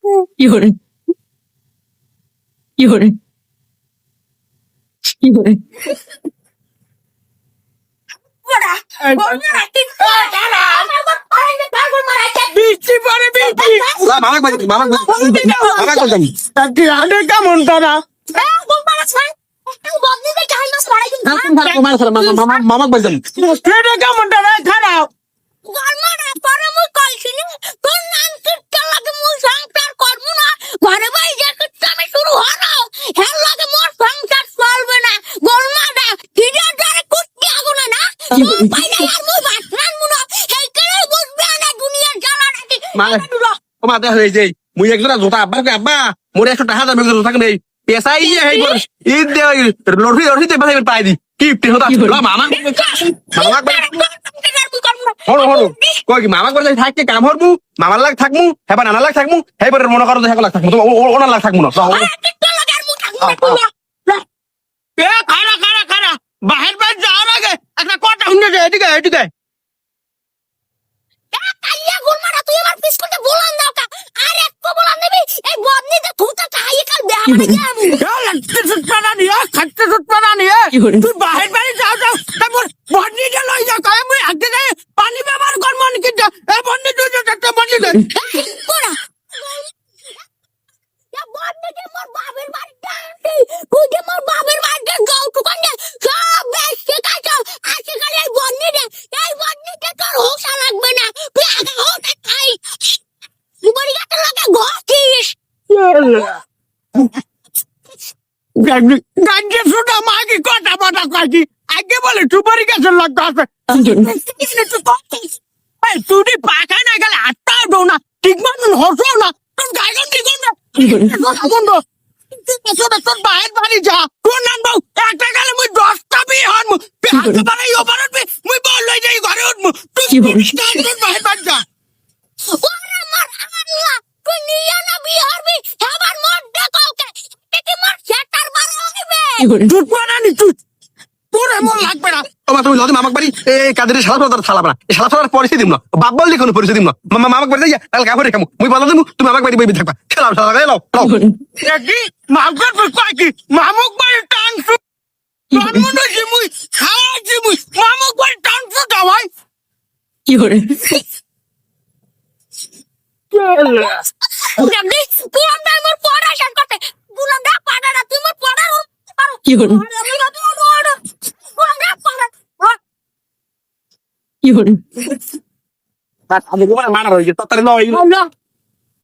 有人，有人，有人。কেমন তারা মামাক বাজান কেমন তারা খারাপ মাথা হয়ে যাই মুই একজোড়া জোতা আব্বা আব্বা মোর 100 টাকা দামের জোতা নেই পেশাই ঈদ লড়ি লড়িতে পাই দি কি পেহতা মামা হলো হলো কই কি মামা করে থাকতে কাম হরমু মামার লাগ থাকমু হেবা নানা লাগ থাকমু হেবার মনে করো হেবা লাগ থাকমু তো ওনার লাগ থাকমু না এ খারা খারা খারা বাহির বাইর যাওয়ার আগে একটা কথা শুনে যায় এদিকে এদিকে তুই বাহির বাইরে যাও যাও তারপর বন্ডিটা লই যাও তাই আমি আগে যাই পানি ব্যবহার করব না কিন্তু এই বন্ডি তুই একটা বন্ডি দে গাঞ্জে সুটা মাগি কথা বাটা কাকি আগে বলে সুপারি গাছের লাগতে আছে তুই পাখা না গেলে আটটা উঠো না ঠিক মতন হসো না তোর গাইগান ঠিক না তোর বাইরের বাড়ি যা তোর নাম বউ একটা গেলে মুই 10টা বিয়ে হন মুই বল লই যাই ঘরে উঠবো তুই তোর বাইরের বাড়ি যা তুমি মামাক বাড়ি কাদের সালা পরিচয় দিব না বাপ বললি কোনো পরিচয় দিব না মামাক বাড়ি যাই তাহলে কাপড় রেখামু মুই বলা দেবো তুমি আমাকে বাড়ি বই থাকবা খেলাও মামুক বাড়ি টানছু মুই খাওয়াছি মুই মামুক বাড়ি টানছু ভাই কি করে কি করে মানা রয়েছে তাড়াতাড়ি